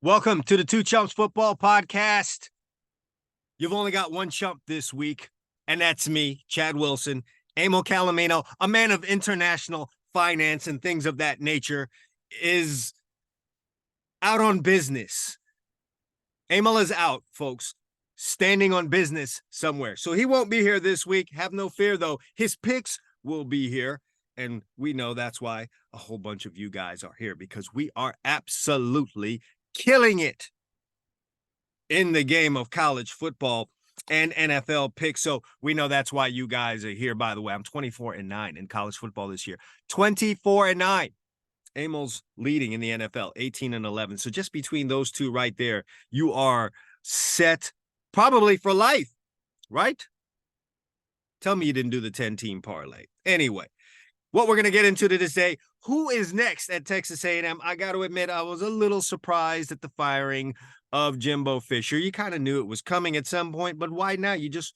Welcome to the Two Chumps Football Podcast. You've only got one chump this week, and that's me, Chad Wilson. Emil, a man of international finance and things of that nature, is out on business. Emil is out, folks, standing on business somewhere. So he won't be here this week. Have no fear, though. His picks will be here. And we know that's why a whole bunch of you guys are here, because we are absolutely killing it in the game of college football and NFL picks. So we know that's why you guys are here. By the way, I'm 24-9 in college football this year. 24-9. Emil's leading in the NFL, 18-11. So just between those two right there, you are set probably for life, right? Tell me you didn't do the 10-team parlay. Anyway, what we're going to get into today, who is next at Texas A&M? I got to admit, I was a little surprised at the firing of Jimbo Fisher. You kind of knew it was coming at some point, but why now? You just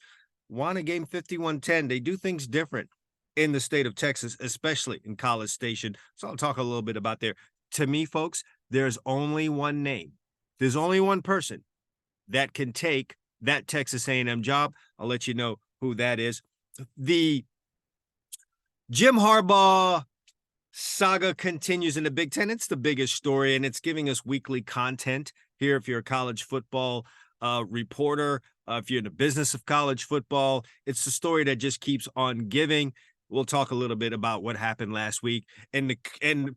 won a game 51-10. They do things different in the state of Texas, especially in College Station. So I'll talk a little bit about there. To me, folks, there's only one name. There's only one person that can take that Texas A&M job. I'll let you know who that is. The Jim Harbaugh saga continues in the Big Ten. It's the biggest story, and it's giving us weekly content here. If you're a college football reporter, if you're in the business of college football, it's the story that just keeps on giving. We'll talk a little bit about what happened last week and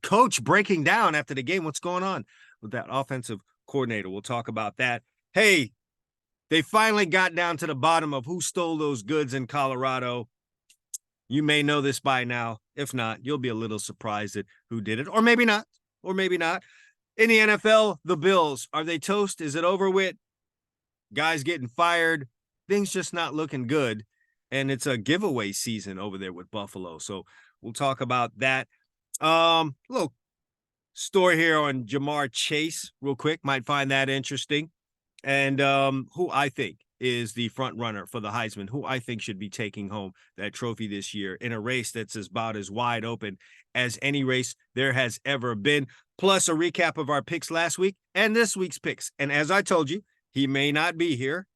coach breaking down after the game. What's going on with that offensive coordinator? We'll talk about that. Hey, they finally got down to the bottom of who stole those goods in Colorado. You may know this by now. If not, you'll be a little surprised at who did it, or maybe not, or maybe not. In the NFL, the Bills, are they toast? Is it over with? Guys getting fired. Things just not looking good. And it's a giveaway season over there with Buffalo. So we'll talk about that. Little story here on Jamar Chase real quick. Might find that interesting. And who I think is the front runner for the Heisman, who I think should be taking home that trophy this year in a race that's about as wide open as any race there has ever been. Plus a recap of our picks last week and this week's picks. And as I told you, he may not be here,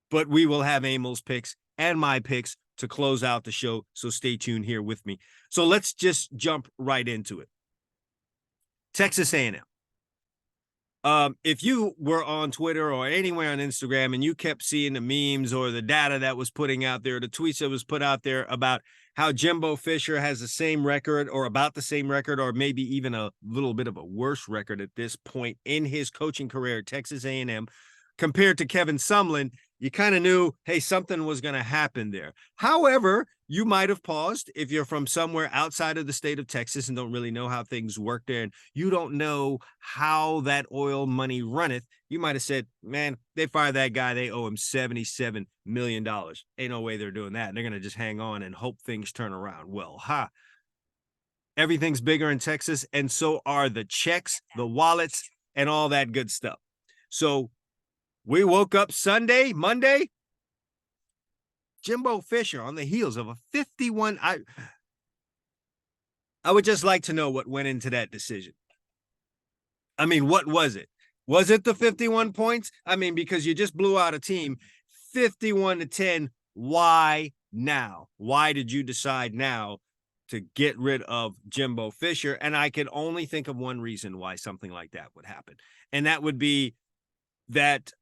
but we will have Emil's picks and my picks to close out the show. So stay tuned here with me. So let's just jump right into it. Texas A&M. If you were on Twitter or anywhere on Instagram and you kept seeing the memes or the data that was putting out there, the tweets that was put out there about how Jimbo Fisher has the same record or about the same record, or maybe even a little bit of a worse record at this point in his coaching career at Texas A&M compared to Kevin Sumlin, you kind of knew, hey, something was going to happen there. However, you might have paused if you're from somewhere outside of the state of Texas and don't really know how things work there, and you don't know how that oil money runneth. You might have said, man, they fired that guy. They owe him $77 million. Ain't no way they're doing that. They're going to just hang on and hope things turn around. Well, everything's bigger in Texas, and so are the checks, the wallets, and all that good stuff. So we woke up Monday, Jimbo Fisher on the heels of a 51. I would just like to know what went into that decision. I mean, what was it? Was it the 51 points? I mean, because you just blew out a team 51-10. Why now? Why did you decide now to get rid of Jimbo Fisher? And I could only think of one reason why something like that would happen. And that would be that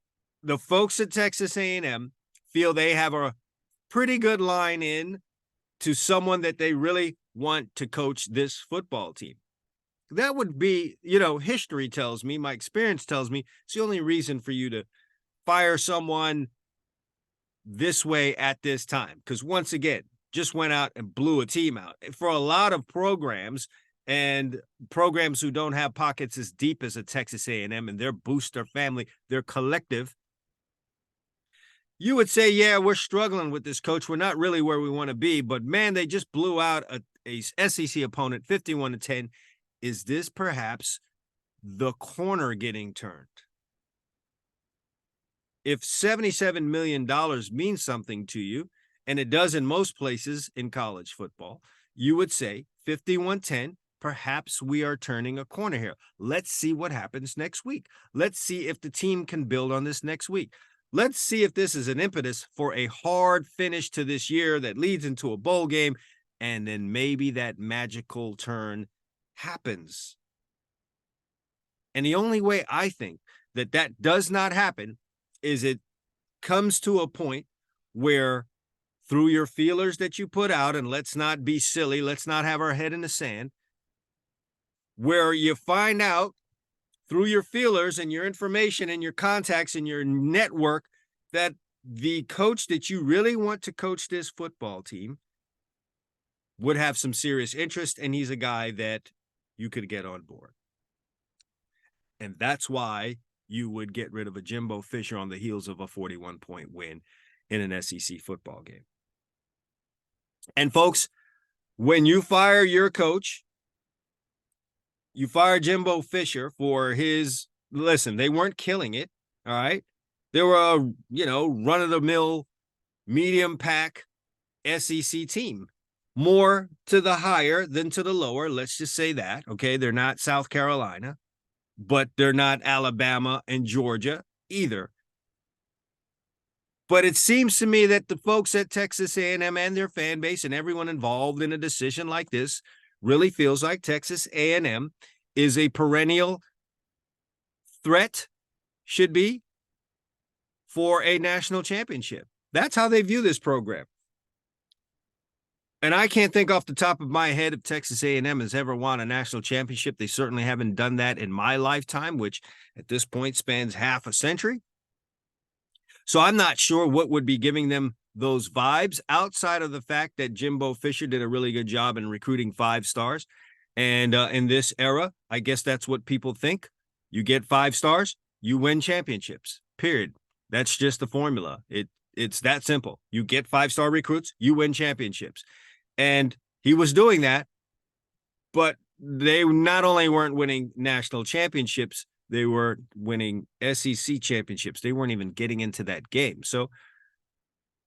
the folks at Texas A&M feel they have a pretty good line in to someone that they really want to coach this football team. That would be, history tells me, my experience tells me, it's the only reason for you to fire someone this way at this time. Because once again, just went out and blew a team out. For a lot of programs, and programs who don't have pockets as deep as a Texas A&M and their booster family, their collective, you would say, yeah, we're struggling with this coach. We're not really where we want to be, but man, they just blew out a SEC opponent 51-10. Is this perhaps the corner getting turned? If $77 million means something to you, and it does in most places in college football, you would say 51-10 perhaps we are turning a corner here. Let's see what happens next week. Let's see if the team can build on this next week. Let's see if this is an impetus for a hard finish to this year that leads into a bowl game, and then maybe that magical turn happens. And the only way I think that that does not happen is it comes to a point where through your feelers that you put out, and let's not be silly, let's not have our head in the sand, where you find out through your feelers and your information and your contacts and your network that the coach that you really want to coach this football team would have some serious interest, and he's a guy that you could get on board. And that's why you would get rid of a Jimbo Fisher on the heels of a 41-point win in an SEC football game. And folks, when you fire your coach, you fire Jimbo Fisher for his, listen, they weren't killing it, all right? They were a, run-of-the-mill, medium-pack SEC team. More to the higher than to the lower, let's just say that, okay? They're not South Carolina, but they're not Alabama and Georgia either. But it seems to me that the folks at Texas A&M and their fan base and everyone involved in a decision like this really feels like Texas A&M is a perennial threat, should be, for a national championship. That's how they view this program. And I can't think off the top of my head if Texas A&M has ever won a national championship. They certainly haven't done that in my lifetime, which at this point spans half a century. So I'm not sure what would be giving them those vibes outside of the fact that Jimbo Fisher did a really good job in recruiting 5 stars. And in this era, I guess that's what people think. You get 5 stars, you win championships, period. That's just the formula. It's that simple. You get 5-star recruits, you win championships. And he was doing that, but they not only weren't winning national championships, they were winning SEC championships. They weren't even getting into that game. So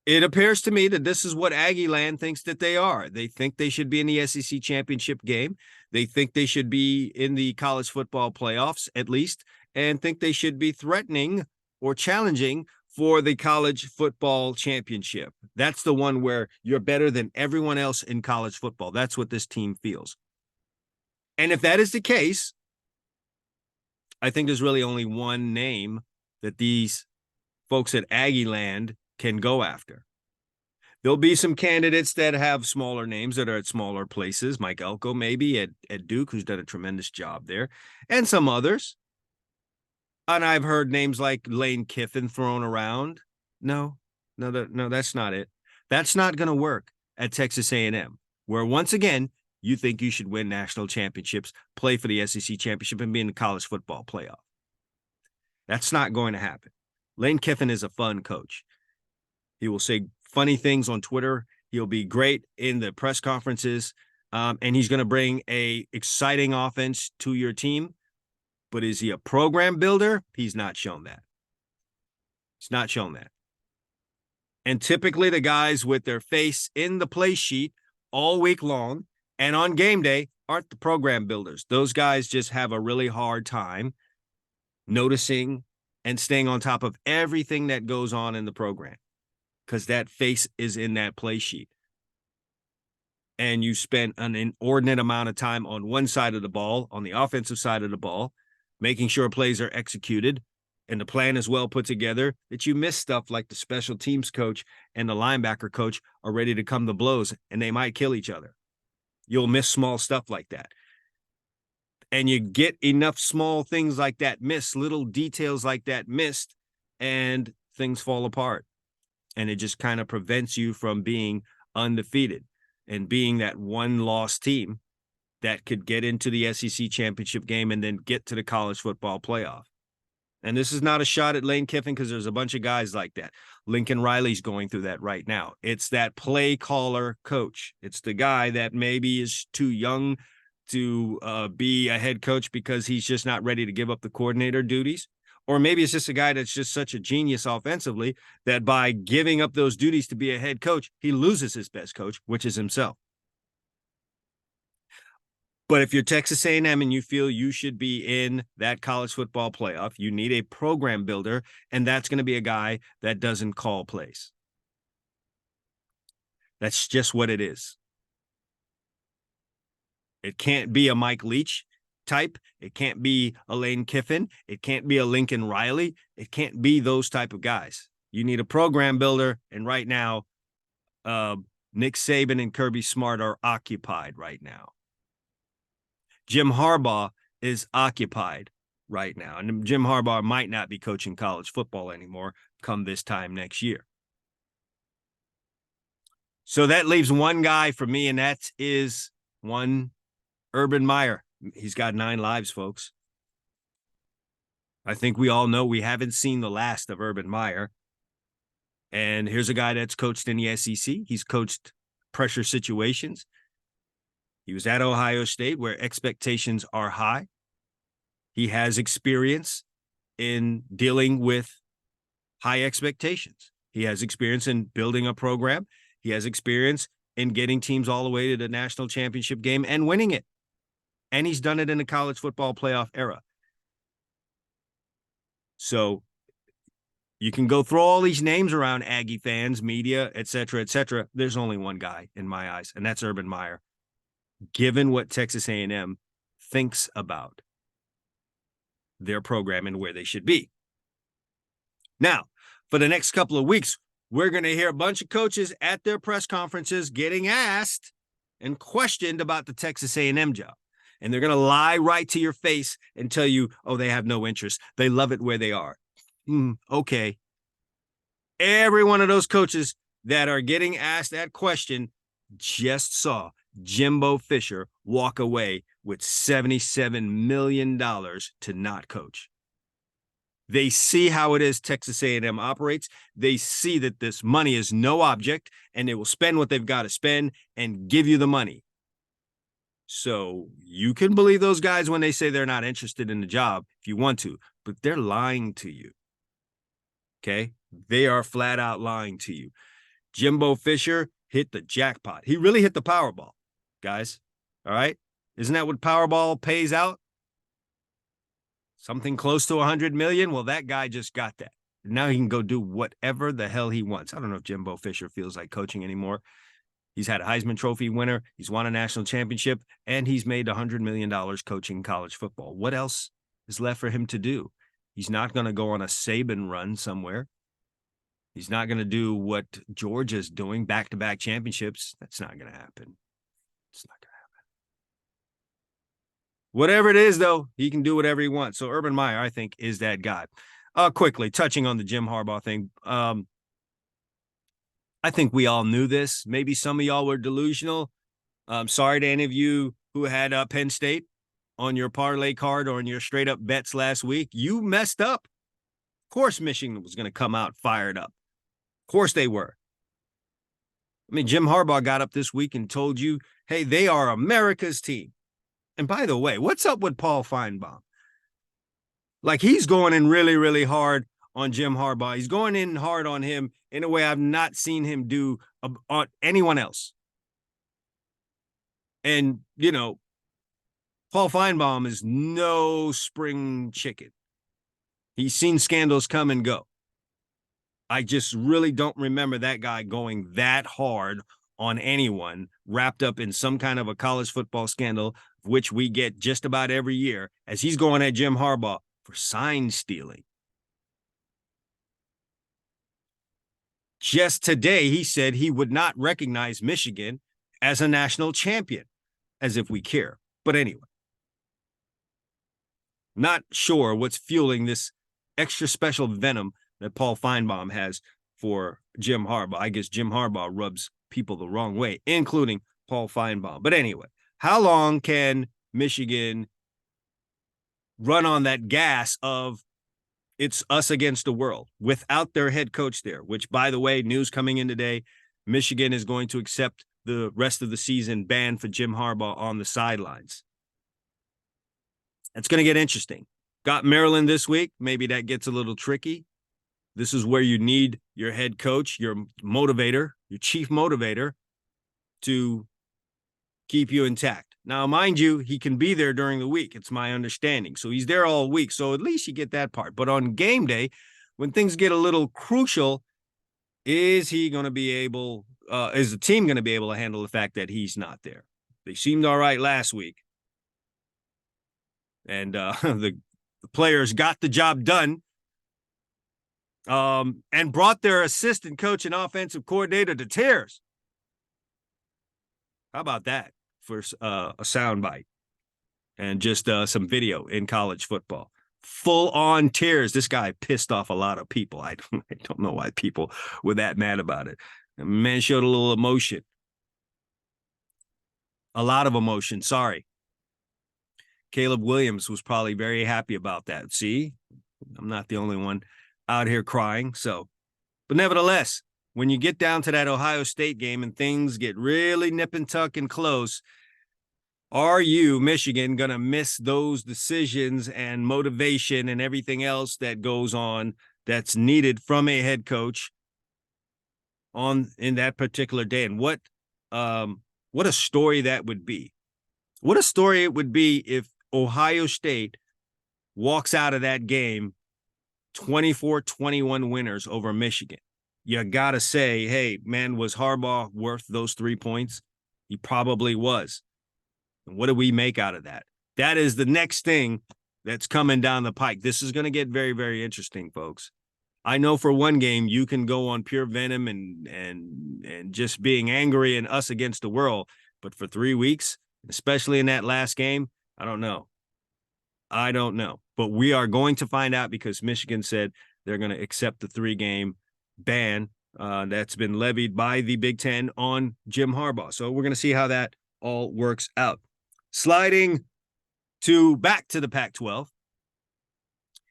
it appears to me that this is what Aggie Land thinks that they are. They think they should be in the SEC championship game. They think they should be in the college football playoffs, at least, and think they should be threatening or challenging for the college football championship. That's the one where you're better than everyone else in college football. That's what this team feels. And if that is the case, I think there's really only one name that these folks at Aggie Land can go after. There'll be some candidates that have smaller names that are at smaller places. Mike Elko, maybe at Duke, who's done a tremendous job there, and some others. And I've heard names like Lane Kiffin thrown around. No, that's not it. That's not going to work at Texas A&M, where once again, you think you should win national championships, play for the SEC championship, and be in the college football playoff. That's not going to happen. Lane Kiffin is a fun coach. He will say funny things on Twitter. He'll be great in the press conferences, and he's going to bring a exciting offense to your team. But is he a program builder? He's not shown that. He's not shown that. And typically the guys with their face in the play sheet all week long and on game day aren't the program builders. Those guys just have a really hard time noticing and staying on top of everything that goes on in the program because that face is in that play sheet. And you spend an inordinate amount of time on one side of the ball, on the offensive side of the ball, making sure plays are executed and the plan is well put together, that you miss stuff like the special teams coach and the linebacker coach are ready to come to blows and they might kill each other. You'll miss small stuff like that. And you get enough small things like that missed, little details like that missed, and things fall apart. And it just kind of prevents you from being undefeated and being that one-loss team that could get into the SEC championship game and then get to the college football playoff. And this is not a shot at Lane Kiffin because there's a bunch of guys like that. Lincoln Riley's going through that right now. It's that play caller coach. It's the guy that maybe is too young to be a head coach because he's just not ready to give up the coordinator duties. Or maybe it's just a guy that's just such a genius offensively that by giving up those duties to be a head coach, he loses his best coach, which is himself. But if you're Texas A&M and you feel you should be in that college football playoff, you need a program builder, and that's going to be a guy that doesn't call plays. That's just what it is. It can't be a Mike Leach type. It can't be a Lane Kiffin. It can't be a Lincoln Riley. It can't be those type of guys. You need a program builder, and right now, Nick Saban and Kirby Smart are occupied right now. Jim Harbaugh is occupied right now, and Jim Harbaugh might not be coaching college football anymore come this time next year. So that leaves one guy for me, and that is one Urban Meyer. He's got 9 lives, folks. I think we all know we haven't seen the last of Urban Meyer. And here's a guy that's coached in the SEC. He's coached pressure situations. He was at Ohio State, where expectations are high. He has experience in dealing with high expectations. He has experience in building a program. He has experience in getting teams all the way to the national championship game and winning it. And he's done it in the college football playoff era. So you can go throw all these names around, Aggie fans, media, et cetera, et cetera. There's only one guy in my eyes, and that's Urban Meyer. Given what Texas A&M thinks about their program and where they should be. Now, for the next couple of weeks, we're going to hear a bunch of coaches at their press conferences getting asked and questioned about the Texas A&M job. And they're going to lie right to your face and tell you, oh, they have no interest. They love it where they are. Okay. Every one of those coaches that are getting asked that question just saw Jimbo Fisher walk away with $77 million to not coach. They see how it is Texas A&M operates. They see that this money is no object, and they will spend what they've got to spend and give you the money. So you can believe those guys when they say they're not interested in the job if you want to, but they're lying to you. Okay? They are flat out lying to you. Jimbo Fisher hit the jackpot. He really hit the Powerball, guys. All right? Isn't that what Powerball pays out? Something close to 100 million? Well, that guy just got that. Now he can go do whatever the hell he wants. I don't know if Jimbo Fisher feels like coaching anymore. He's had a Heisman Trophy winner. He's won a national championship, and he's made $100 million coaching college football. What else is left for him to do? He's not going to go on a Saban run somewhere. He's not going to do what Georgia's doing, back-to-back championships. That's not going to happen. It's not going to happen. Whatever it is, though, he can do whatever he wants. So Urban Meyer, I think, is that guy. Quickly, touching on the Jim Harbaugh thing, I think we all knew this. Maybe some of y'all were delusional. Sorry to any of you who had Penn State on your parlay card or on your straight-up bets last week. You messed up. Of course Michigan was going to come out fired up. Of course they were. I mean, Jim Harbaugh got up this week and told you, hey, they are America's team. And by the way, what's up with Paul Feinbaum? Like, he's going in really, really hard on Jim Harbaugh. He's going in hard on him in a way I've not seen him do on anyone else. And, you know, Paul Feinbaum is no spring chicken. He's seen scandals come and go. I just really don't remember that guy going that hard on anyone wrapped up in some kind of a college football scandal, which we get just about every year, as he's going at Jim Harbaugh for sign stealing. Just today, he said he would not recognize Michigan as a national champion, as if we care. But anyway, not sure what's fueling this extra special venom that Paul Feinbaum has for Jim Harbaugh. I guess Jim Harbaugh rubs people the wrong way, including Paul Feinbaum. But anyway, how long can Michigan run on that gas of it's us against the world without their head coach there, which, by the way, news coming in today, Michigan is going to accept the rest of the season ban for Jim Harbaugh on the sidelines. It's going to get interesting. Got Maryland this week. Maybe that gets a little tricky. This is where you need your head coach, your motivator, your chief motivator to keep you intact. Now, mind you, he can be there during the week. It's my understanding. So he's there all week. So at least you get that part. But on game day, when things get a little crucial, is he going to be able, is the team going to be able to handle the fact that he's not there? They seemed all right last week. And the players got the job done and brought their assistant coach and offensive coordinator to tears. How about that for a soundbite and just some video in college football? Full on tears. This guy pissed off a lot of people. I don't know why people were that mad about it. The man showed a little emotion. A lot of emotion. Sorry. Caleb Williams was probably very happy about that. See, I'm not the only one out here crying. So, but nevertheless, when you get down to that Ohio State game and things get really nip and tuck and close, are you, Michigan, going to miss those decisions and motivation and everything else that goes on that's needed from a head coach in that particular day? And what a story that would be. What a story it would be if Ohio State walks out of that game 24-21 winners over Michigan. You got to say, hey, man, was Harbaugh worth those 3 points? He probably was. And what do we make out of that? That is the next thing that's coming down the pike. This is going to get very, very interesting, folks. I know for one game you can go on pure venom and just being angry and us against the world. But for 3 weeks, especially in that last game, I don't know. But we are going to find out because Michigan said they're going to accept the 3-game ban that's been levied by the Big Ten on Jim Harbaugh. So we're going to see how that all works out. Sliding back to the Pac-12.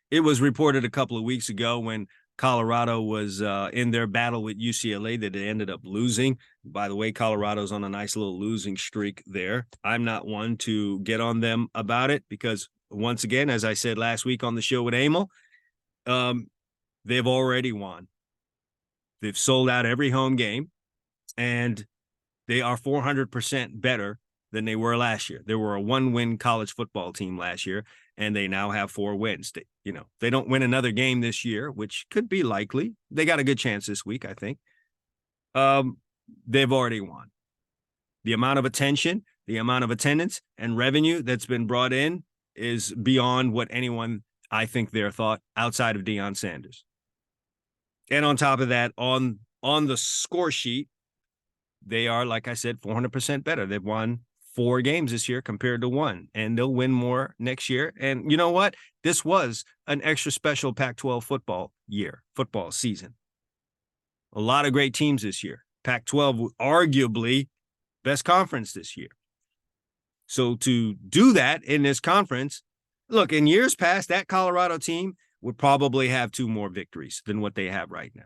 It was reported a couple of weeks ago when Colorado was in their battle with UCLA that they ended up losing. By the way, Colorado's on a nice little losing streak there. I'm not one to get on them about it because, once again, as I said last week on the show with Emil, they've already won. They've sold out every home game, and they are 400% better than they were last year. They were a 1-win college football team last year, and they now have 4 wins. They don't win another game this year, which could be likely. They got a good chance this week, I think. They've already won. The amount of attention, the amount of attendance and revenue that's been brought in is beyond what anyone, I think, there thought outside of Deion Sanders. And on top of that, on the score sheet, they are, like I said, 400% better. They've won 4 games this year compared to 1, and they'll win more next year. And you know what? This was an extra special Pac-12 football season. A lot of great teams this year. Pac-12, arguably best conference this year. So to do that in this conference, look, in years past, that Colorado team would probably have 2 more victories than what they have right now.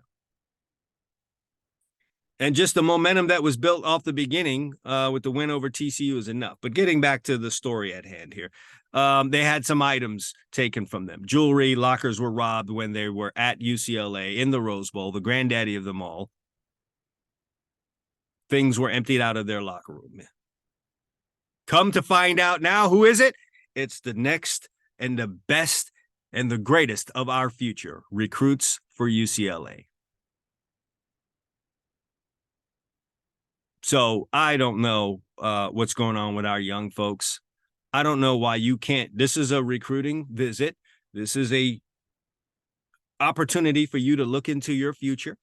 And just the momentum that was built off the beginning with the win over TCU is enough. But getting back to the story at hand here, they had some items taken from them. Jewelry, lockers were robbed when they were at UCLA in the Rose Bowl, the granddaddy of them all. Things were emptied out of their locker room. Come to find out now, who is it? It's the next and the best and the greatest of our future recruits for UCLA. So I don't know what's going on with our young folks. I don't know why you can't. This is a recruiting visit. This is a opportunity for you to look into your future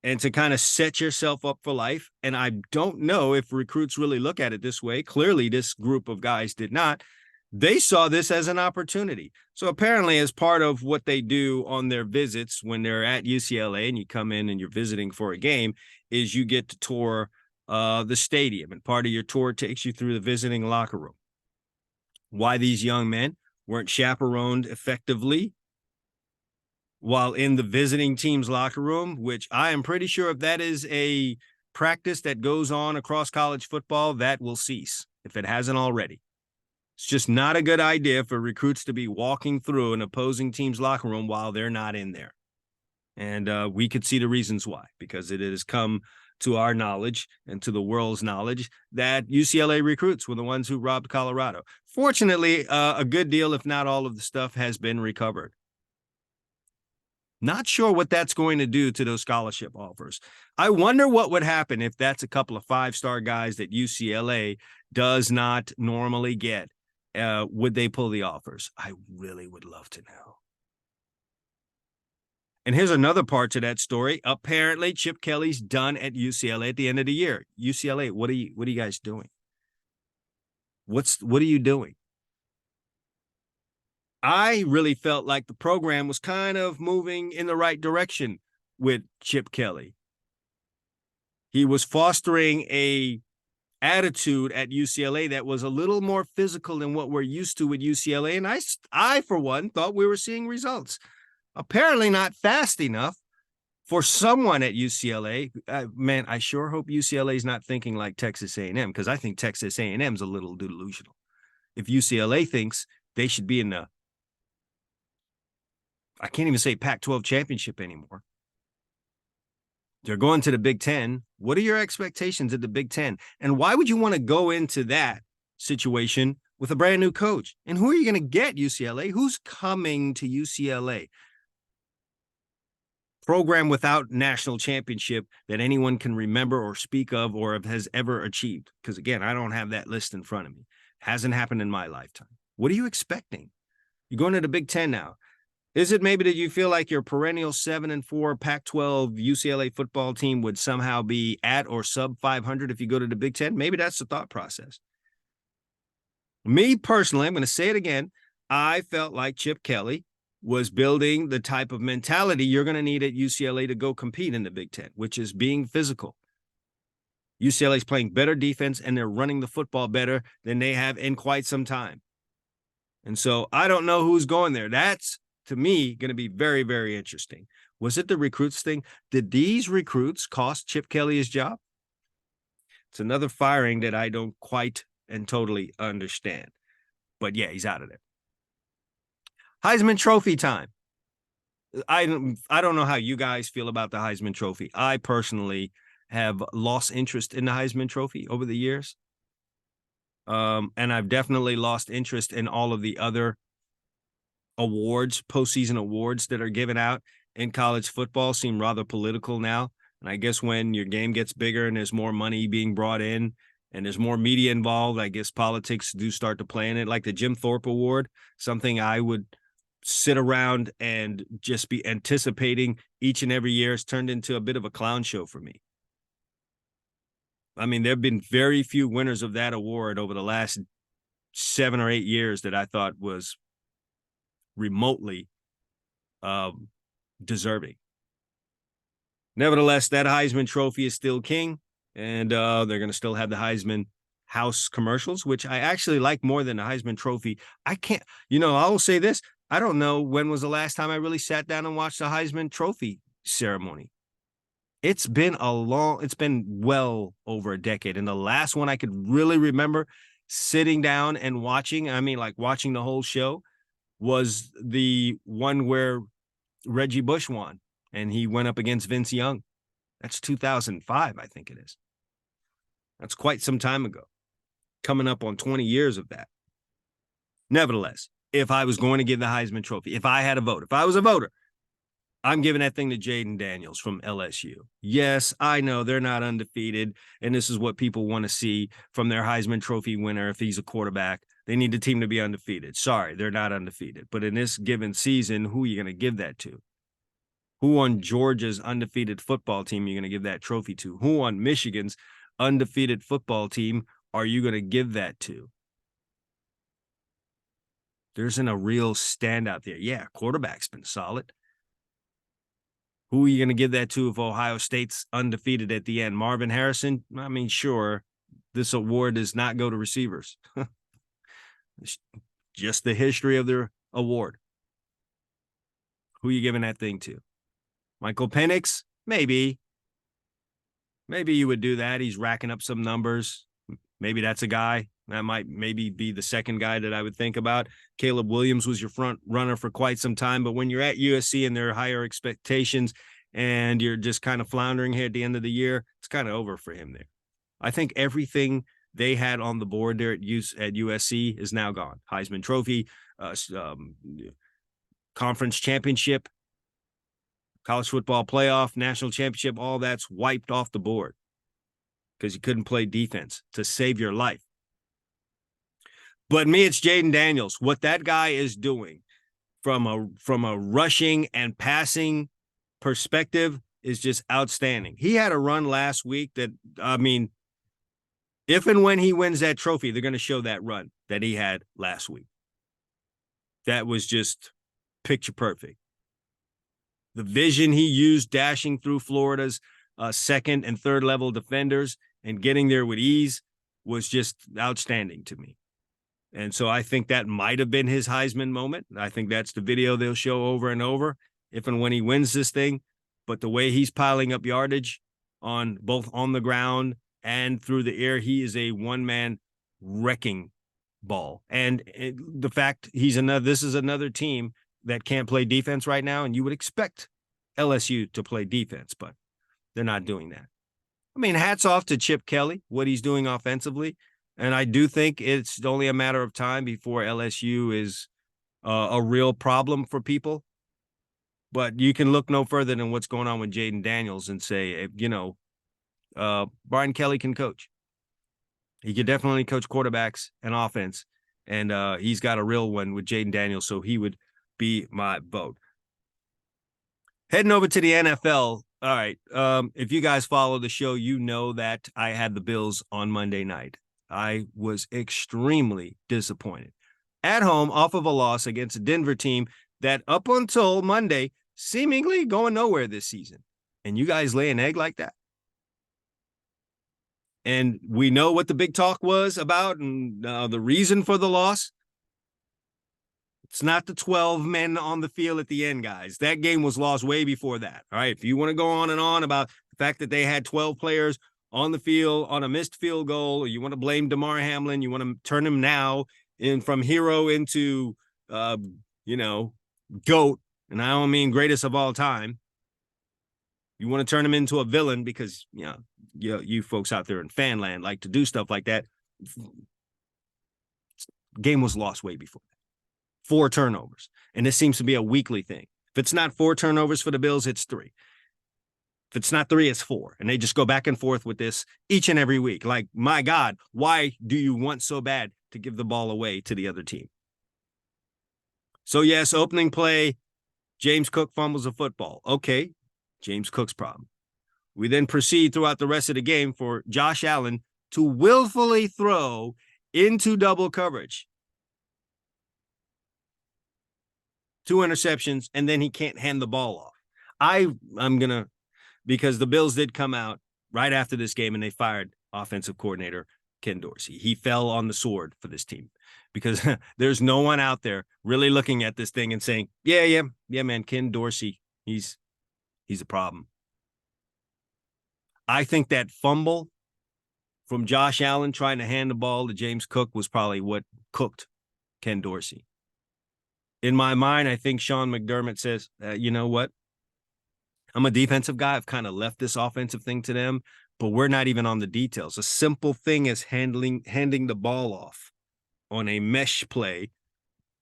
and to kind of set yourself up for life. And I don't know if recruits really look at it this way. Clearly, this group of guys did not. They saw this as an opportunity. So apparently, as part of what they do on their visits when they're at UCLA and you come in and you're visiting for a game, is you get to tour the stadium, and part of your tour takes you through the visiting locker room. Why these young men weren't chaperoned effectively while in the visiting team's locker room, which I am pretty sure if that is a practice that goes on across college football, that will cease if it hasn't already. It's just not a good idea for recruits to be walking through an opposing team's locker room while they're not in there. And we could see the reasons why, because it has come to our knowledge and to the world's knowledge that UCLA recruits were the ones who robbed Colorado. Fortunately, a good deal, if not all of the stuff, has been recovered. Not sure what that's going to do to those scholarship offers. I wonder what would happen if that's a couple of five-star guys that UCLA does not normally get. Would they pull the offers? I really would love to know. And here's another part to that story. Apparently, Chip Kelly's done at UCLA at the end of the year. UCLA, what are you guys doing? What are you doing? I really felt like the program was kind of moving in the right direction with Chip Kelly. He was fostering a attitude at UCLA that was a little more physical than what we're used to with UCLA. And I for one, thought we were seeing results. Apparently not fast enough for someone at UCLA. Man, I sure hope UCLA is not thinking like Texas A&M, because I think Texas A&M is a little delusional. If UCLA thinks they should be in the, I can't even say Pac-12 championship anymore. They're going to the Big Ten. What are your expectations at the Big Ten? And why would you want to go into that situation with a brand new coach? And who are you going to get, UCLA? Who's coming to UCLA? Program without national championship that anyone can remember or speak of or has ever achieved. Because again, I don't have that list in front of me. Hasn't happened in my lifetime. What are you expecting? You're going to the Big Ten now. Is it maybe that you feel like your perennial 7-4 Pac-12 UCLA football team would somehow be at or sub 500 if you go to the Big Ten? Maybe that's the thought process. Me personally, I'm going to say it again. I felt like Chip Kelly was building the type of mentality you're going to need at UCLA to go compete in the Big Ten, which is being physical. UCLA is playing better defense, and they're running the football better than they have in quite some time. And so I don't know who's going there. That's, to me, going to be very, very interesting. Was it the recruits thing? Did these recruits cost Chip Kelly his job? It's another firing that I don't quite and totally understand. But yeah, he's out of there. Heisman Trophy time. I don't know how you guys feel about the Heisman Trophy. I personally have lost interest in the Heisman Trophy over the years. And I've definitely lost interest in all of the other awards, postseason awards that are given out in college football. Seem rather political now. And I guess when your game gets bigger and there's more money being brought in and there's more media involved, I guess politics do start to play in it. Like the Jim Thorpe Award, something I would sit around and just be anticipating each and every year, has turned into a bit of a clown show for me. I mean, there have been very few winners of that award over the last 7 or 8 years that I thought was remotely deserving. Nevertheless, that Heisman Trophy is still king, and they're going to still have the Heisman House commercials, which I actually like more than the Heisman Trophy. I will say this. I don't know when was the last time I really sat down and watched the Heisman Trophy ceremony. It's been well over a decade. And the last one I could really remember sitting down and watching, watching the whole show, was the one where Reggie Bush won and he went up against Vince Young. That's 2005, I think it is. That's quite some time ago, coming up on 20 years of that. Nevertheless, if I was going to give the Heisman Trophy, if I had a vote, if I was a voter, I'm giving that thing to Jaden Daniels from LSU. Yes, I know they're not undefeated, and this is what people want to see from their Heisman Trophy winner if he's a quarterback. They need the team to be undefeated. Sorry, they're not undefeated. But in this given season, who are you going to give that to? Who on Georgia's undefeated football team are you going to give that trophy to? Who on Michigan's undefeated football team are you going to give that to? There isn't a real standout there. Yeah, quarterback's been solid. Who are you going to give that to if Ohio State's undefeated at the end? Marvin Harrison? I mean, sure, this award does not go to receivers. It's just the history of their award. Who are you giving that thing to? Michael Penix? Maybe. Maybe you would do that. He's racking up some numbers. Maybe that's a guy. That might maybe be the second guy that I would think about. Caleb Williams was your front runner for quite some time, but when you're at USC and there are higher expectations and you're just kind of floundering here at the end of the year, it's kind of over for him there. I think everything they had on the board there at USC is now gone. Heisman Trophy, conference championship, college football playoff, national championship, all that's wiped off the board because you couldn't play defense to save your life. But me, it's Jayden Daniels. What that guy is doing from a rushing and passing perspective is just outstanding. He had a run last week that, I mean, if and when he wins that trophy, they're going to show that run that he had last week. That was just picture perfect. The vision he used dashing through Florida's second and third level defenders and getting there with ease was just outstanding to me. And so I think that might have been his Heisman moment. I think that's the video they'll show over and over if and when he wins this thing. But the way he's piling up yardage on both on the ground and through the air, he is a one-man wrecking ball. And the fact this is another team that can't play defense right now, and you would expect LSU to play defense, but they're not doing that. I mean, hats off to Chip Kelly, what he's doing offensively. And I do think it's only a matter of time before LSU is a real problem for people. But you can look no further than what's going on with Jayden Daniels and say, Brian Kelly can coach. He could definitely coach quarterbacks and offense. And he's got a real one with Jayden Daniels, so he would be my vote. Heading over to the NFL. All right. If you guys follow the show, you know that I had the Bills on Monday night. I was extremely disappointed. At home, off of a loss against a Denver team that up until Monday, seemingly going nowhere this season. And you guys lay an egg like that? And we know what the big talk was about and the reason for the loss. It's not the 12 men on the field at the end, guys. That game was lost way before that. All right. If you want to go on and on about the fact that they had 12 players on the field on a missed field goal, or you want to blame DeMar Hamlin, you want to turn him now from hero into, GOAT. And I don't mean greatest of all time. You want to turn him into a villain because, you folks out there in fan land like to do stuff like that. Game was lost way before that. 4 turnovers. And this seems to be a weekly thing. If it's not 4 turnovers for the Bills, it's 3. If it's not 3, it's 4. And they just go back and forth with this each and every week. Like, my God, why do you want so bad to give the ball away to the other team? So, yes, opening play, James Cook fumbles a football. Okay, James Cook's problem. We then proceed throughout the rest of the game for Josh Allen to willfully throw into double coverage. 2 interceptions, and then he can't hand the ball off. I'm going to, because the Bills did come out right after this game and they fired offensive coordinator Ken Dorsey. He fell on the sword for this team because there's no one out there really looking at this thing and saying, yeah, man, Ken Dorsey, he's a problem. I think that fumble from Josh Allen trying to hand the ball to James Cook was probably what cooked Ken Dorsey. In my mind, I think Sean McDermott says, you know what? I'm a defensive guy. I've kind of left this offensive thing to them, but we're not even on the details. A simple thing as handing the ball off on a mesh play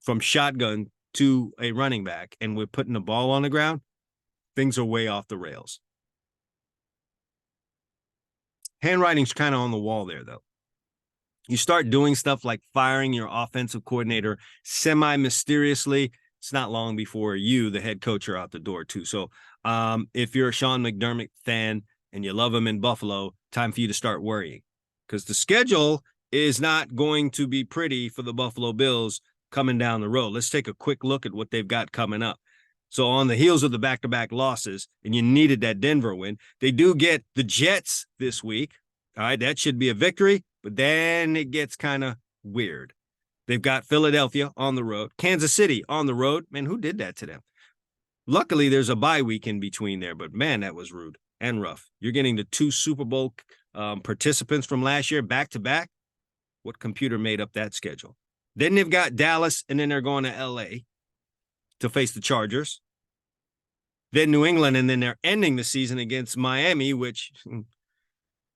from shotgun to a running back, and we're putting the ball on the ground. Things are way off the rails. Handwriting's kind of on the wall there, though. You start doing stuff like firing your offensive coordinator semi-mysteriously, it's not long before you, the head coach, are out the door, too. So if you're a Sean McDermott fan and you love him in Buffalo, time for you to start worrying because the schedule is not going to be pretty for the Buffalo Bills coming down the road. Let's take a quick look at what they've got coming up. So on the heels of the back-to-back losses, and you needed that Denver win, they do get the Jets this week. All right, that should be a victory, but then it gets kind of weird. They've got Philadelphia on the road, Kansas City on the road. Man, who did that to them? Luckily, there's a bye week in between there, but man, that was rude and rough. You're getting the 2 Super Bowl participants from last year back-to-back. What computer made up that schedule? Then they've got Dallas, and then they're going to L.A. to face the Chargers. then New England, and then they're ending the season against Miami, which,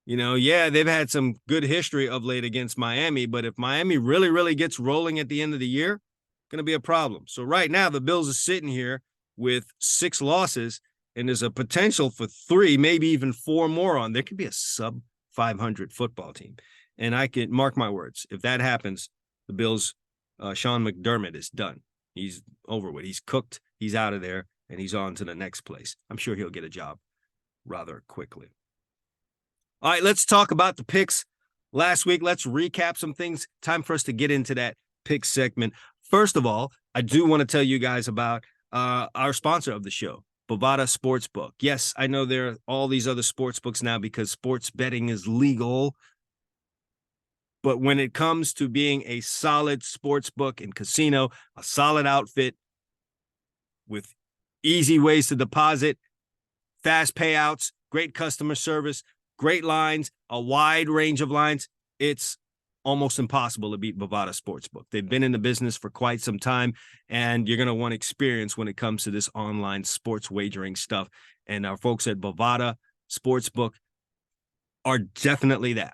they've had some good history of late against Miami, but if Miami really, really gets rolling at the end of the year, going to be a problem. So right now, the Bills are sitting here with 6 losses, and there's a potential for 3, maybe even 4 more on. There could be a sub 500 football team. And I can mark my words. If that happens, the Bills, Sean McDermott is done. He's over with. He's cooked. He's out of there, and he's on to the next place. I'm sure he'll get a job rather quickly. All right, let's talk about the picks last week. Let's recap some things. Time for us to get into that pick segment. First of all, I do want to tell you guys about our sponsor of the show, Bovada Sportsbook. Yes, I know there are all these other sports books now because sports betting is legal. But when it comes to being a solid sports book and casino, a solid outfit with easy ways to deposit, fast payouts, great customer service, great lines, a wide range of lines, it's almost impossible to beat Bovada Sportsbook. They've been in the business for quite some time, and you're going to want experience when it comes to this online sports wagering stuff. And our folks at Bovada Sportsbook are definitely that.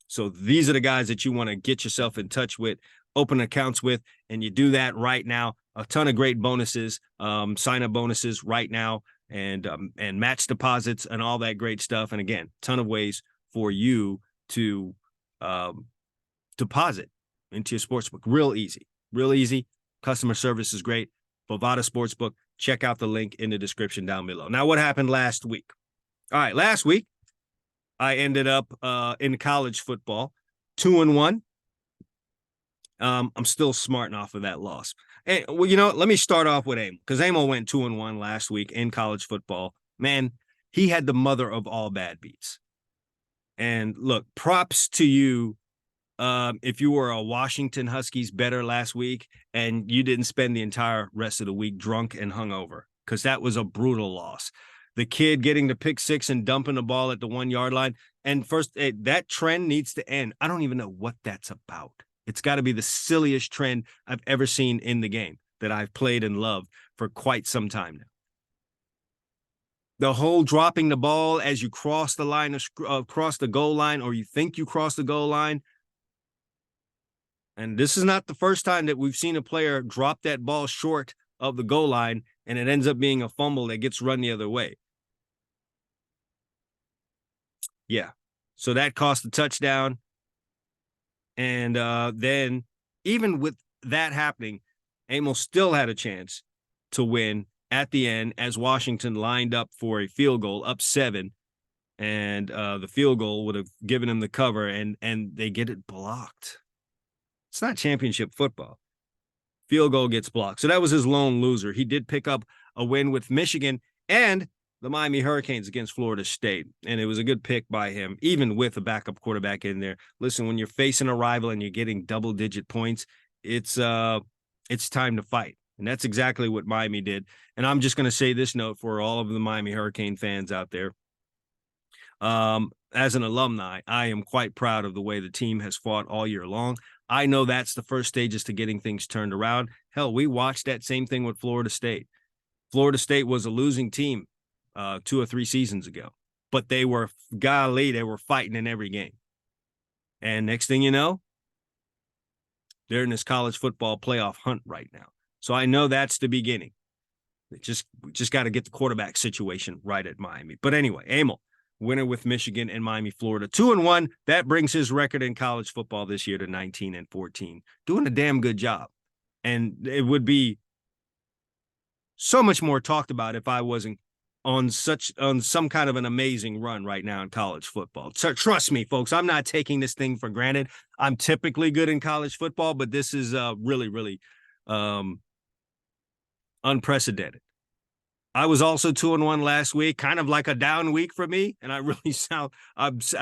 So these are the guys that you want to get yourself in touch with, open accounts with, and you do that right now. A ton of great bonuses, sign-up bonuses right now, and match deposits and all that great stuff. And again, ton of ways for you to deposit into your sportsbook. Real easy. Customer service is great. Bovada Sportsbook. Check out the link in the description down below. Now, what happened last week? All right, last week, I ended up in college football, 2-1. I'm still smarting off of that loss. And, let me start off with Emil, because Emil went 2-1 last week in college football. Man, he had the mother of all bad beats. And look, props to you if you were a Washington Huskies bettor last week and you didn't spend the entire rest of the week drunk and hungover, because that was a brutal loss. The kid getting the pick 6 and dumping the ball at the 1-yard line. And first, that trend needs to end. I don't even know what that's about. It's got to be the silliest trend I've ever seen in the game that I've played and loved for quite some time now. The whole dropping the ball as you cross the line, cross the goal line, or you think you cross the goal line. And this is not the first time that we've seen a player drop that ball short of the goal line, and it ends up being a fumble that gets run the other way. Yeah. So that cost a touchdown. And then even with that happening, Emil still had a chance to win at the end as Washington lined up for a field goal, up 7. And the field goal would have given him the cover, and they get it blocked. It's not championship football. Field goal gets blocked. So that was his lone loser. He did pick up a win with Michigan and the Miami Hurricanes against Florida State. And it was a good pick by him, even with a backup quarterback in there. Listen, when you're facing a rival and you're getting double-digit points, it's time to fight. And that's exactly what Miami did. And I'm just going to say this note for all of the Miami Hurricane fans out there. As an alumni, I am quite proud of the way the team has fought all year long. I know that's the first stages to getting things turned around. Hell, we watched that same thing with Florida State. Florida State was a losing team 2 or 3 seasons ago, but they were fighting in every game. And next thing you know, they're in this college football playoff hunt right now. So I know that's the beginning. We just got to get the quarterback situation right at Miami. But anyway, Emil, winner with Michigan and Miami, Florida, 2-1. That brings his record in college football this year to 19-14. Doing a damn good job. And it would be so much more talked about if I wasn't on some kind of an amazing run right now in college football. So trust me, folks, I'm not taking this thing for granted. I'm typically good in college football, but this is really, really unprecedented. I was also 2-1 last week, kind of like a down week for me, and I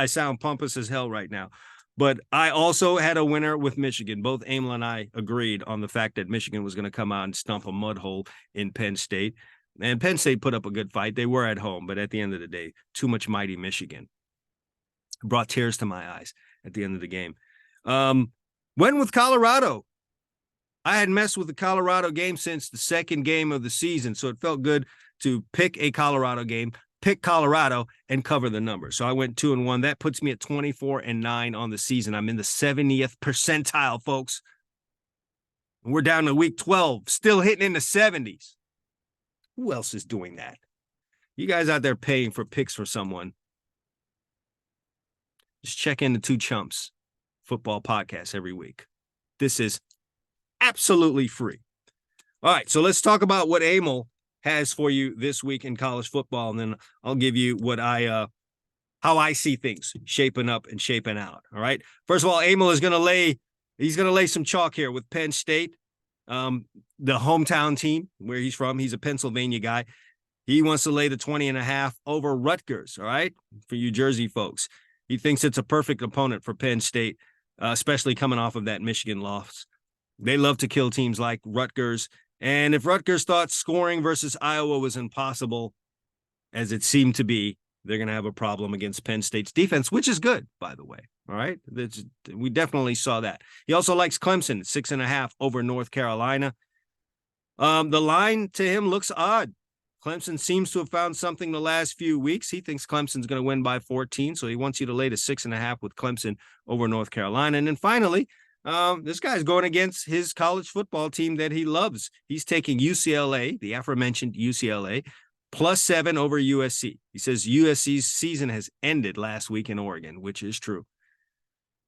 sound pompous as hell right now. But I also had a winner with Michigan. Both Emil and I agreed on the fact that Michigan was going to come out and stump a mud hole in Penn State. And Penn State put up a good fight. They were at home, but at the end of the day, too much mighty Michigan. Brought tears to my eyes at the end of the game. Went with Colorado. I hadn't messed with the Colorado game since the second game of the season, so it felt good to pick a Colorado game, pick Colorado, and cover the number. So I went 2-1. That puts me at 24-9 on the season. I'm in the 70th percentile, folks. We're down to week 12, still hitting in the 70s. Who else is doing that? You guys out there paying for picks for someone, just check in the Two Chumps football podcast every week. This is absolutely free. All right, so let's talk about what Emil has for you this week in college football, and then I'll give you what how I see things shaping up and shaping out. All right. First of all, Emil is going to lay some chalk here with Penn State, the hometown team where he's from. He's a Pennsylvania guy. He wants to lay the 20.5 over Rutgers. All right, for you Jersey folks. He thinks it's a perfect opponent for Penn State, especially coming off of that Michigan loss. They love to kill teams like Rutgers. And if Rutgers thought scoring versus Iowa was impossible, as it seemed to be, they're going to have a problem against Penn State's defense, which is good, by the way. All right. We definitely saw that. He also likes Clemson, 6.5 over North Carolina. The line to him looks odd. Clemson seems to have found something the last few weeks. He thinks Clemson's going to win by 14, so he wants you to lay to 6.5 with Clemson over North Carolina. And then finally, this guy's going against his college football team that he loves. He's taking UCLA, the aforementioned UCLA, +7 over USC. He says USC's season has ended last week in Oregon, which is true.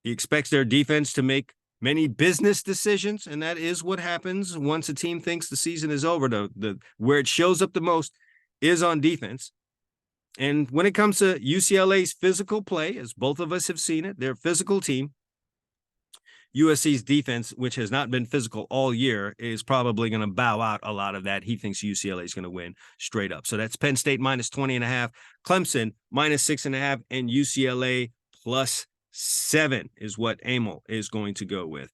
He expects their defense to make many business decisions, and that is what happens once a team thinks the season is over. Where it shows up the most is on defense. And when it comes to UCLA's physical play, as both of us have seen it, they're a physical team. USC's defense, which has not been physical all year, is probably going to bow out a lot of that. He thinks UCLA is going to win straight up. So that's Penn State -20.5, Clemson -6.5, and UCLA +7 is what Emil is going to go with.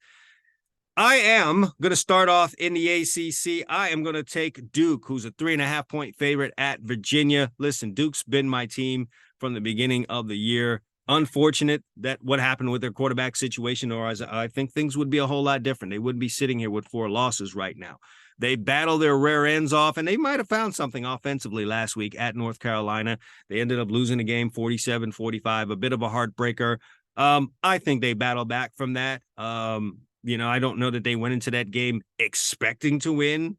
I am going to start off in the ACC. I am going to take Duke, who's a 3.5-point favorite at Virginia. Listen, Duke's been my team from the beginning of the year. Unfortunate that what happened with their quarterback situation, or as I think things would be a whole lot different. They wouldn't be sitting here with 4 losses right now. They battle their rear ends off, and they might have found something offensively last week at North Carolina. They ended up losing the game 47-45, a bit of a heartbreaker. I think they battle back from that. I don't know that they went into that game expecting to win.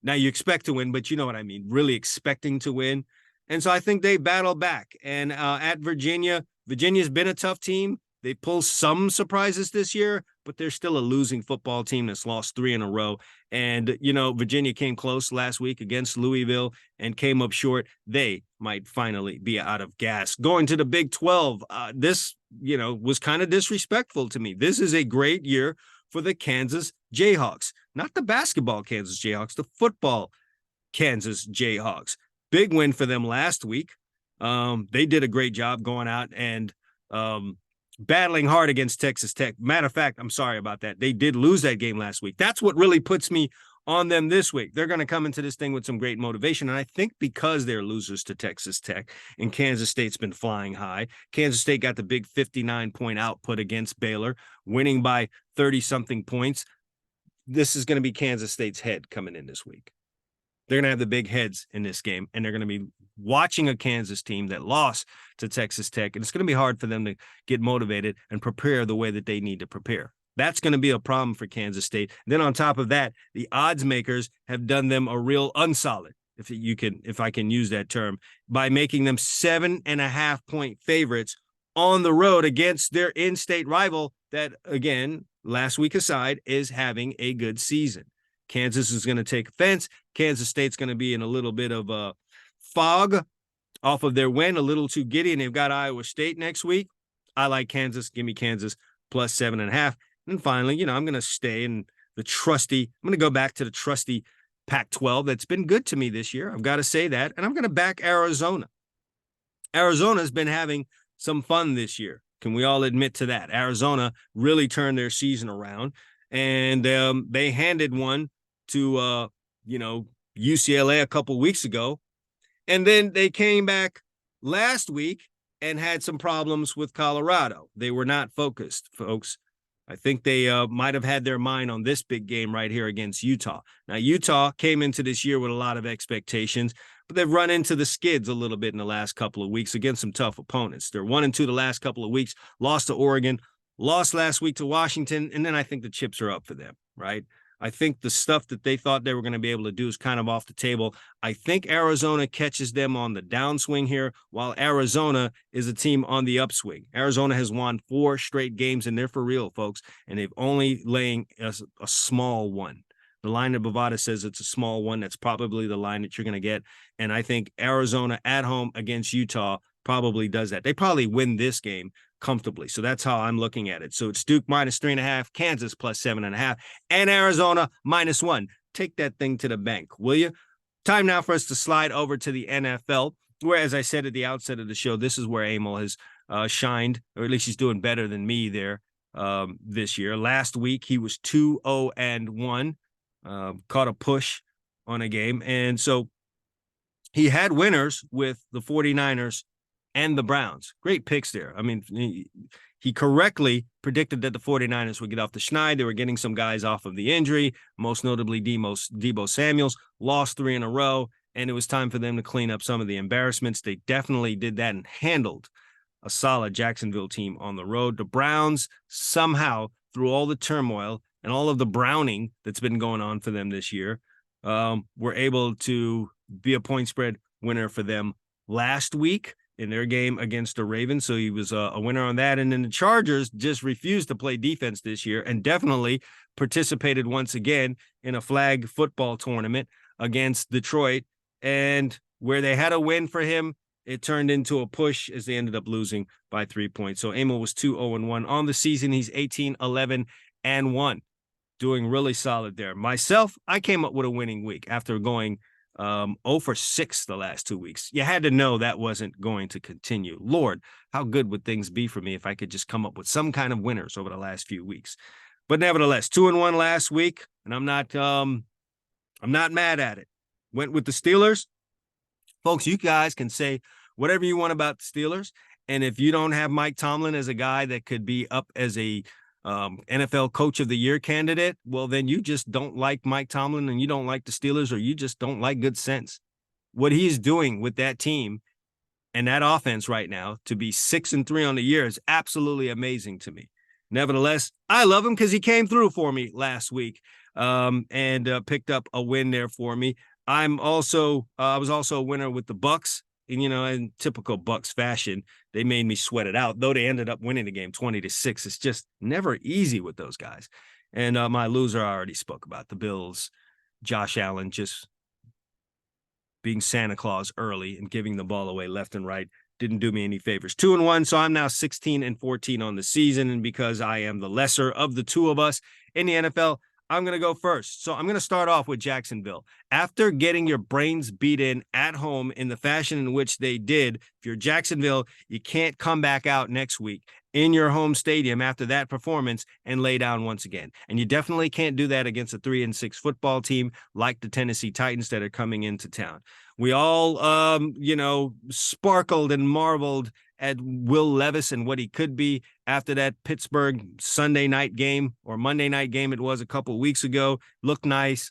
Now, you expect to win, but you know what I mean, really expecting to win. And so I think they battle back. And at Virginia, Virginia's been a tough team. They pull some surprises this year, but they're still a losing football team that's lost 3 in a row. And, Virginia came close last week against Louisville and came up short. They might finally be out of gas. Going to the Big 12, this, was kind of disrespectful to me. This is a great year for the Kansas Jayhawks, not the basketball Kansas Jayhawks, the football Kansas Jayhawks. Big win for them last week. They did a great job going out and battling hard against Texas Tech. Matter of fact, I'm sorry about that. They did lose that game last week. That's what really puts me on them this week. They're going to come into this thing with some great motivation. And I think because they're losers to Texas Tech and Kansas State's been flying high, Kansas State got the big 59-point output against Baylor, winning by 30-something points. This is going to be Kansas State's head coming in this week. They're going to have the big heads in this game, and they're going to be watching a Kansas team that lost to Texas Tech, and it's going to be hard for them to get motivated and prepare the way that they need to prepare. That's going to be a problem for Kansas State. Then on top of that, the odds makers have done them a real unsolid, if I can use that term, by making them 7.5-point favorites on the road against their in-state rival that, again, last week aside, is having a good season. Kansas is going to take offense. Kansas State's going to be in a little bit of a fog off of their win, a little too giddy, and they've got Iowa State next week. I like Kansas. Give me Kansas +7.5. And finally, I'm going to stay in I'm going to go back to the trusty Pac-12 that's been good to me this year. I've got to say that. And I'm going to back Arizona. Arizona's been having some fun this year. Can we all admit to that? Arizona really turned their season around, and they handed one to, UCLA a couple weeks ago. And then they came back last week and had some problems with Colorado. They were not focused, folks. I think they might have had their mind on this big game right here against Utah. Now, Utah came into this year with a lot of expectations, but they've run into the skids a little bit in the last couple of weeks against some tough opponents. They're 1-2 the last couple of weeks, lost to Oregon, lost last week to Washington, and then I think the chips are up for them, right? I think the stuff that they thought they were going to be able to do is kind of off the table. I think Arizona catches them on the downswing here, while Arizona is a team on the upswing. Arizona has won 4 straight games, and they're for real, folks, and they've only laying a small one. The line that Bovada says it's a small one. That's probably the line that you're going to get, and I think Arizona at home against Utah probably does that. They probably win this game comfortably. So that's how I'm looking at it. So it's Duke -3.5, Kansas +7.5, and Arizona -1. Take that thing to the bank, will you? Time now for us to slide over to the NFL, where, as I said at the outset of the show, this is where Emil has shined, or at least he's doing better than me there this year. Last week, he was 2-0-1, caught a push on a game. And so he had winners with the 49ers and the Browns. Great picks there. I mean, he correctly predicted that the 49ers would get off the schneid. They were getting some guys off of the injury, most notably Deebo Samuels, lost 3 in a row, and it was time for them to clean up some of the embarrassments. They definitely did that and handled a solid Jacksonville team on the road. The Browns somehow, through all the turmoil and all of the browning that's been going on for them this year, were able to be a point spread winner for them last week in their game against the Ravens. So he was a winner on that. And then the Chargers just refused to play defense this year and definitely participated once again in a flag football tournament against Detroit. And where they had a win for him, it turned into a push as they ended up losing by 3 points. So Emil was 2-0-1 on the season. He's 18-11-1, doing really solid there. Myself, I came up with a winning week after going 0-for-6 the last 2 weeks. You had to know that wasn't going to continue. Lord, how good would things be for me if I could just come up with some kind of winners over the last few weeks? But nevertheless, 2-1 last week, and I'm not mad at it. Went with the Steelers. Folks, you guys can say whatever you want about the Steelers, and if you don't have Mike Tomlin as a guy that could be up as a NFL Coach of the Year candidate, well, then you just don't like Mike Tomlin and you don't like the Steelers, or you just don't like good sense. What he's doing with that team and that offense right now to be 6-3 on the year is absolutely amazing to me. Nevertheless, I love him because he came through for me last week and picked up a win there for me. I was also a winner with the Bucks. And, in typical Bucks fashion, they made me sweat it out, though they ended up winning the game 20-6. It's just never easy with those guys. And my loser I already spoke about, the Bills, Josh Allen just being Santa Claus early and giving the ball away left and right didn't do me any favors. 2-1, so I'm now 16-14 on the season. And because I am the lesser of the two of us in the NFL, I'm going to go first. So I'm going to start off with Jacksonville. After getting your brains beat in at home in the fashion in which they did, if you're Jacksonville, you can't come back out next week in your home stadium after that performance and lay down once again. And you definitely can't do that against a 3-6 football team like the Tennessee Titans that are coming into town. We all, sparkled and marveled at Will Levis and what he could be after that Pittsburgh Sunday night game or Monday night game it was a couple of weeks ago. Looked nice.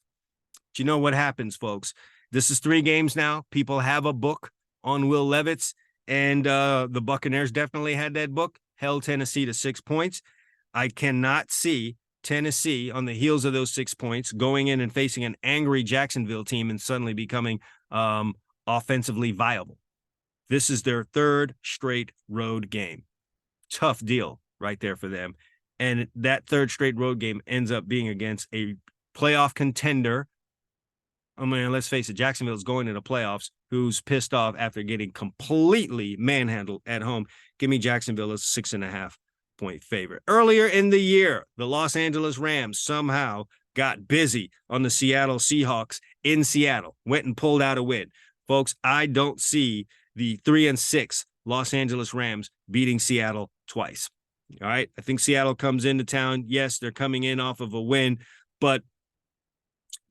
But you know what happens, folks? This is 3 games now. People have a book on Will Levis, and the Buccaneers definitely had that book, held Tennessee to 6 points. I cannot see Tennessee on the heels of those 6 points going in and facing an angry Jacksonville team and suddenly becoming offensively viable. This is their 3rd straight road game. Tough deal right there for them. And that 3rd straight road game ends up being against a playoff contender. I mean, let's face it, Jacksonville's going to the playoffs, who's pissed off after getting completely manhandled at home. Give me Jacksonville as a 6.5-point favorite. Earlier in the year, the Los Angeles Rams somehow got busy on the Seattle Seahawks in Seattle, went and pulled out a win. Folks, I don't see the 3-6 Los Angeles Rams beating Seattle twice. All right. I think Seattle comes into town. Yes, they're coming in off of a win, but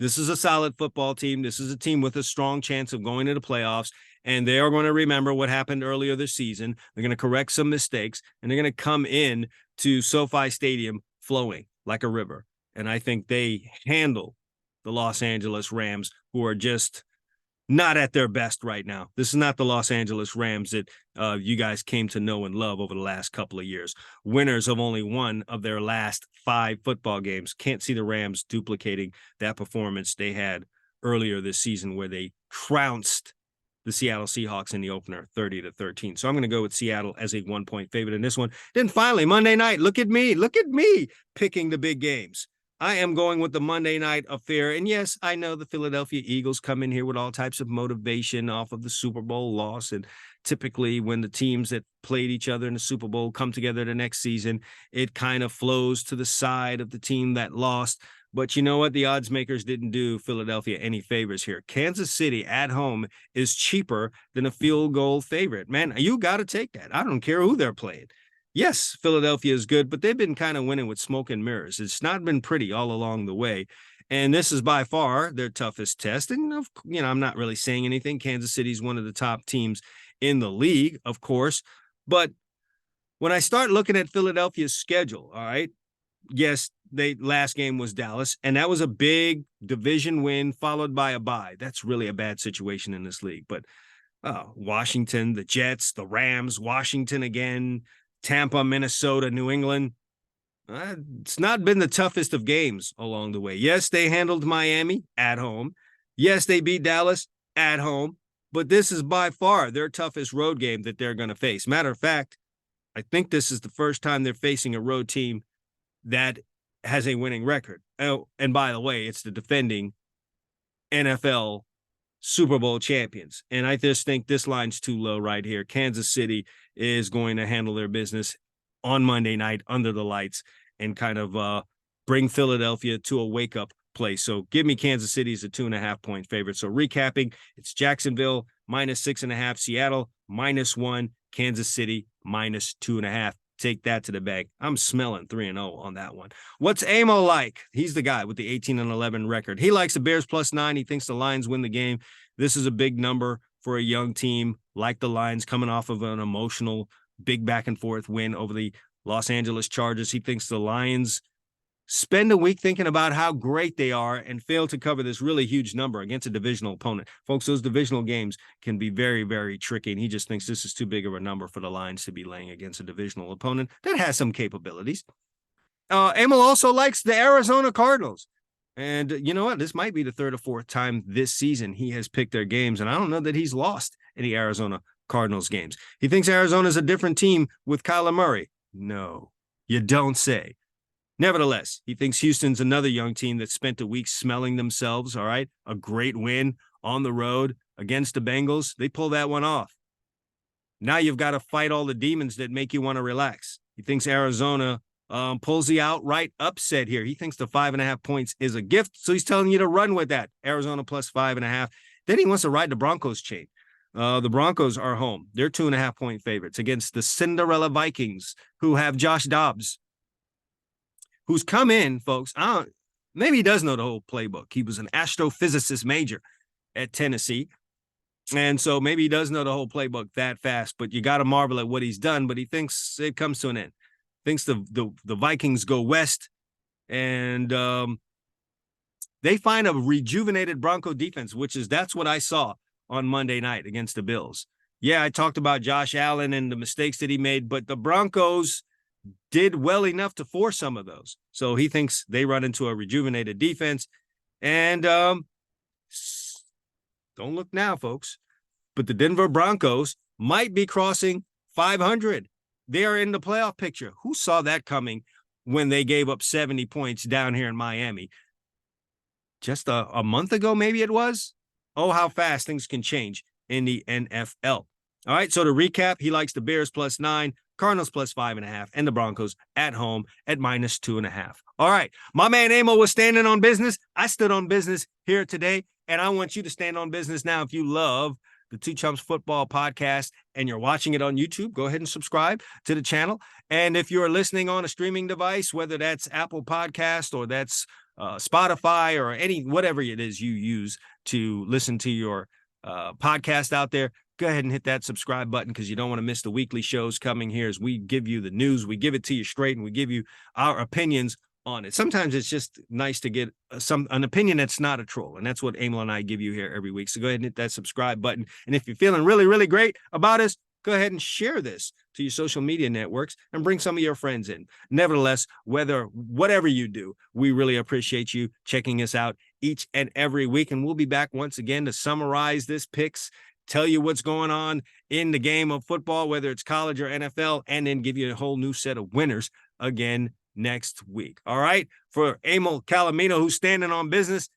this is a solid football team. This is a team with a strong chance of going to the playoffs, and they are going to remember what happened earlier this season. They're going to correct some mistakes, and they're going to come in to SoFi Stadium flowing like a river. And I think they handle the Los Angeles Rams, who are just not at their best right now. This is not the Los Angeles Rams that you guys came to know and love over the last couple of years. Winners of only one of their last 5 football games. Can't see the Rams duplicating that performance they had earlier this season where they trounced the Seattle Seahawks in the opener 30-13. So I'm going to go with Seattle as a 1-point favorite in this one. Then finally, Monday night, look at me picking the big games. I am going with the Monday night affair. And yes, I know the Philadelphia Eagles come in here with all types of motivation off of the Super Bowl loss. And typically when the teams that played each other in the Super Bowl come together the next season, it kind of flows to the side of the team that lost. But you know what? The odds makers didn't do Philadelphia any favors here. Kansas City at home is cheaper than a field goal favorite. Man, you got to take that. I don't care who they're playing. Yes, Philadelphia is good, but they've been kind of winning with smoke and mirrors. It's not been pretty all along the way. And this is by far their toughest test. And, I'm not really saying anything. Kansas City is one of the top teams in the league, of course. But when I start looking at Philadelphia's schedule, all right, yes, last game was Dallas, and that was a big division win followed by a bye. That's really a bad situation in this league. But Washington, the Jets, the Rams, Washington again, Tampa, Minnesota, New England. It's not been the toughest of games along the way. Yes, they handled Miami at home. Yes, they beat Dallas at home. But this is by far their toughest road game that they're going to face. Matter of fact, I think this is the first time they're facing a road team that has a winning record. Oh, and by the way, it's the defending NFL Super Bowl champions. And I just think this line's too low right here. Kansas City is going to handle their business on Monday night under the lights and kind of bring Philadelphia to a wake-up place. So give me Kansas City as a 2.5-point favorite. So recapping, it's Jacksonville -6.5, Seattle -1, Kansas City -2.5. Take that to the bank. I'm smelling 3-0 on that one. What's Emil like? He's the guy with the 18-11 record. He likes the Bears +9. He thinks the Lions win the game. This is a big number for a young team like the Lions coming off of an emotional, big back-and-forth win over the Los Angeles Chargers. He thinks the Lions spend a week thinking about how great they are and fail to cover this really huge number against a divisional opponent. Folks, those divisional games can be very, very tricky, and he just thinks this is too big of a number for the Lions to be laying against a divisional opponent that has some capabilities. Emil also likes the Arizona Cardinals. And you know what? This might be the 3rd or 4th time this season he has picked their games, and I don't know that he's lost any Arizona Cardinals games. He thinks Arizona is a different team with Kyler Murray. No, you don't say. Nevertheless, he thinks Houston's another young team that spent a week smelling themselves, all right? A great win on the road against the Bengals. They pull that one off. Now you've got to fight all the demons that make you want to relax. He thinks Arizona pulls the outright upset here. He thinks the 5.5 points is a gift, so he's telling you to run with that. Arizona +5.5. Then he wants to ride the Broncos chain. The Broncos are home. They're 2.5-point favorites against the Cinderella Vikings, who have Josh Dobbs, who's come in, folks. Maybe he does know the whole playbook. He was an astrophysicist major at Tennessee. And so maybe he does know the whole playbook that fast, but you got to marvel at what he's done. But he thinks it comes to an end. Thinks the Vikings go west, and they find a rejuvenated Bronco defense, that's what I saw on Monday night against the Bills. Yeah, I talked about Josh Allen and the mistakes that he made, but the Broncos did well enough to force some of those. So he thinks they run into a rejuvenated defense. And don't look now, folks, but the Denver Broncos might be crossing 500. They are in the playoff picture. Who saw that coming when they gave up 70 points down here in Miami? Just a month ago, maybe it was. Oh, how fast things can change in the NFL. All right, so to recap, he likes the Bears +9, Cardinals +5.5, and the Broncos at home at -2.5. All right, my man Emil was standing on business. I stood on business here today, and I want you to stand on business now. If you love the Two Chumps Football Podcast and you're watching it on YouTube, go ahead and subscribe to the channel. And if you're listening on a streaming device, whether that's Apple Podcast or that's Spotify or whatever it is you use to listen to your podcast out there, go ahead and hit that subscribe button because you don't want to miss the weekly shows coming here as we give you the news. We give it to you straight, and we give you our opinions on it. Sometimes it's just nice to get an opinion that's not a troll. And that's what Emil and I give you here every week. So go ahead and hit that subscribe button. And if you're feeling really, really great about us, go ahead and share this to your social media networks and bring some of your friends in. Nevertheless, whatever you do, we really appreciate you checking us out each and every week. And we'll be back once again to summarize this picks, tell you what's going on in the game of football, whether it's college or NFL, and then give you a whole new set of winners again next week. All right. For Emil Calomino, who's standing on business,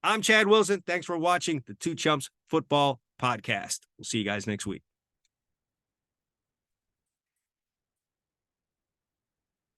I'm Chad Wilson. Thanks for watching the Two Chumps Football Podcast. We'll see you guys next week.